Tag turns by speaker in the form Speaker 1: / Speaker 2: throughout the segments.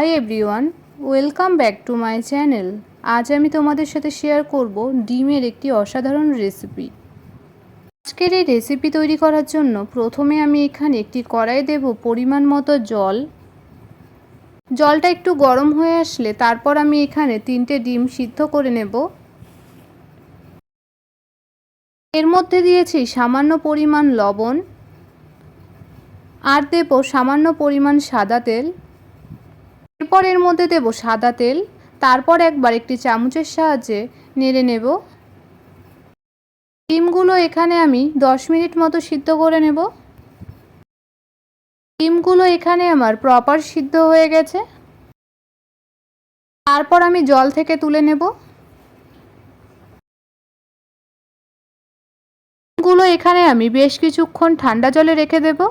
Speaker 1: Hi everyone, welcome back to my channel. আজ আমি তোমাদের সাথে শেয়ার করব ডিমের একটি অসাধারণ রেসিপি। আজকের এই রেসিপি তৈরি করার জন্য প্রথমে আমি এখানে একটি কড়াই দেব পরিমাণ মতো জল। জলটা একটু গরম হয়ে আসলে তারপর আমি এখানে 3টে ডিম সিদ্ধ করে নেব। এর মধ্যে দিয়েছি সামান্য পরিমাণ লবণ আর দেব সামান্য পরিমাণ সাদা তেল। এরপর এর মধ্যে দেব সাদা তেল, তারপর একবার একটি চামচের সাহায্যে নেড়ে নেব। ডিমগুলো এখানে আমি 10 মিনিট মতো সিদ্ধ করে নেব। ডিমগুলো এখানে আমার প্রপার সিদ্ধ হয়ে গেছে। তারপর আমি জল থেকে তুলে নেব। ডিমগুলো এখানে আমি বেশ কিছুক্ষণ ঠান্ডা জলে রেখে দেব।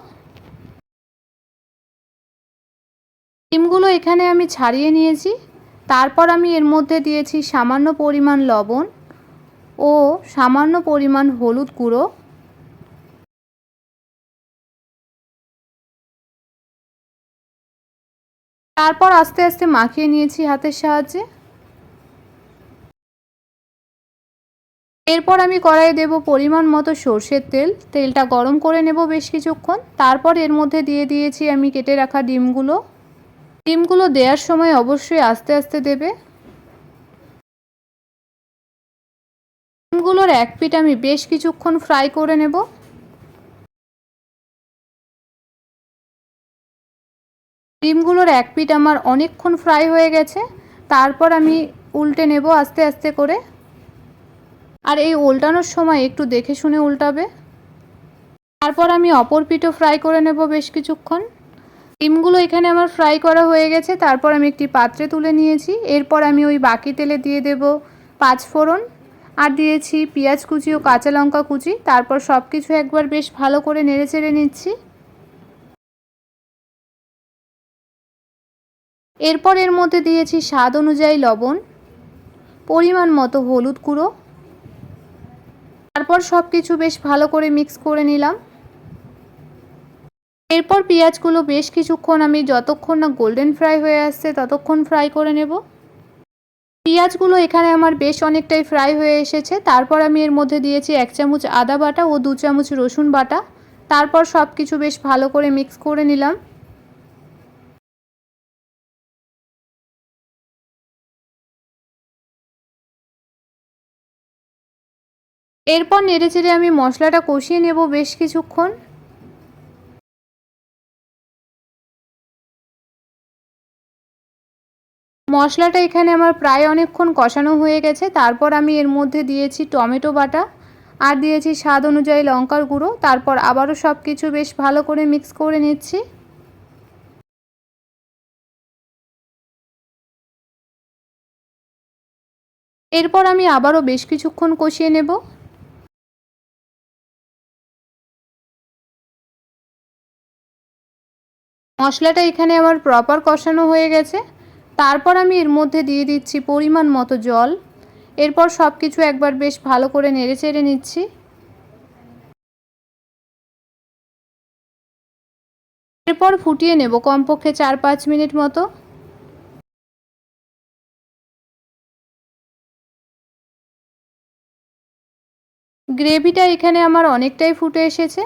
Speaker 1: ডিমগুলো এখানে আমি ছাড়িয়ে নিয়েছি। তারপর আমি এর মধ্যে দিয়েছি সামান্য পরিমাণ লবণ ও সামান্য পরিমাণ হলুদ গুঁড়ো। তারপর আস্তে আস্তে মাখিয়ে নিয়েছি হাতের সাহায্যে। এরপর আমি কড়াইয়ে দেব পরিমাণ মতো সরষের তেল। তেলটা গরম করে নেব বেশ কিছুক্ষণ। তারপর এর মধ্যে দিয়ে দিয়েছি আমি কেটে রাখা ডিমগুলো। ডিমগুলো দেওয়ার সময় অবশ্যই আস্তে আস্তে দেবে। ডিমগুলোর এক পিঠ আমি বেশ কিছুক্ষণ ফ্রাই করে নেব। ডিমগুলোর এক পিঠ আমার অনেকক্ষণ ফ্রাই হয়ে গেছে। তারপর আমি উল্টে নেব আস্তে আস্তে করে। আর এই উল্টানোর সময় একটু দেখে শুনে উল্টাবে। তারপর আমি অপর পিঠও ফ্রাই করে নেব বেশ কিছুক্ষণ। ডিমগুলো এখানে আমার ফ্রাই করা হয়ে গেছে। তারপর আমি একটি পাত্রে তুলে নিয়েছি। এরপর আমি ওই বাকি তেলে দিয়ে দেব 5 ফোড়ন আর দিয়েছি পেঁয়াজ কুচি ও কাঁচা লঙ্কা কুচি। তারপর সব কিছু একবার বেশ ভালো করে নেড়ে চেড়ে নিচ্ছি। এরপর এর মধ্যে দিয়েছি স্বাদ অনুযায়ী লবণ, পরিমাণ মতো হলুদ গুঁড়ো। তারপর সব কিছু বেশ ভালো করে মিক্স করে নিলাম। এরপর পেঁয়াজগুলো বেশ কিছুক্ষণ আমি যতক্ষণ না গোল্ডেন ফ্রাই হয়ে আসছে ততক্ষণ ফ্রাই করে নেব। পেঁয়াজগুলো এখানে আমার বেশ অনেকটাই ফ্রাই হয়ে এসেছে। তারপর আমি এর মধ্যে দিয়েছি 1 চামচ আদা বাটা ও 2 চামচ রসুন বাটা। তারপর সব কিছু বেশ ভালো করে মিক্স করে নিলাম। এরপর নেড়েচেড়ে আমি মশলাটা কষিয়ে নেব বেশ কিছুক্ষণ। মশলাটা এখানে আমার প্রায় অনেকক্ষণ কষানো হয়ে গেছে। তারপর আমি এর মধ্যে দিয়েছি টমেটো বাটা আর দিয়েছি স্বাদ অনুযায়ী লঙ্কার গুঁড়ো। তারপর আবারও সব কিছু বেশ ভালো করে মিক্স করে নিচ্ছি। এরপর আমি আবারও বেশ কিছুক্ষণ কষিয়ে নেব। মশলাটা এখানে আমার প্রপার কষানো হয়ে গেছে। তারপর আমি এর মধ্যে দিয়ে দিচ্ছি পরিমাণ মতো জল। এরপর সব কিছু একবার বেশ ভালো করে নেড়েচেড়ে নিচ্ছি। এরপর ফুটিয়ে নেব কমপক্ষে 4-5 মিনিট মতো। গ্রেভিটা এখানে আমার অনেকটাই ফুটে এসেছে।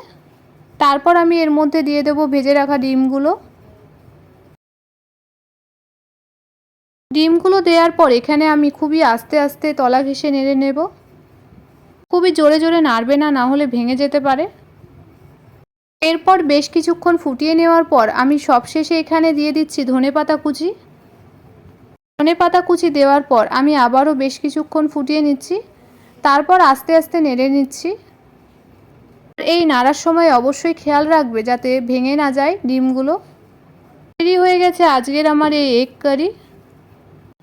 Speaker 1: তারপর আমি এর মধ্যে দিয়ে দেব ভেজে রাখা ডিমগুলো। ডিমগুলো দেওয়ার পর এখানে আমি খুবই আস্তে আস্তে তলা ঘেঁষে নেড়ে নেব। খুবই জোরে জোরে নাড়বে না, না হলে ভেঙে যেতে পারে। এরপর বেশ কিছুক্ষণ ফুটিয়ে নেওয়ার পর আমি সবশেষে এখানে দিয়ে দিচ্ছি ধনেপাতা কুচি। ধনেপাতা কুচি দেওয়ার পর আমি আবারও বেশ কিছুক্ষণ ফুটিয়ে নিচ্ছি। তারপর আস্তে আস্তে নেড়ে নিচ্ছি। এই নাড়ার সময় অবশ্যই খেয়াল রাখবে যাতে ভেঙে না যায় ডিমগুলো। তৈরি হয়ে গেছে আজকের আমার এই এগ কারি।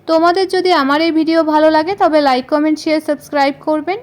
Speaker 1: তোমাদের যদি আমার এই ভিডিও ভালো লাগে তবে লাইক, কমেন্ট, শেয়ার, সাবস্ক্রাইব করবেন।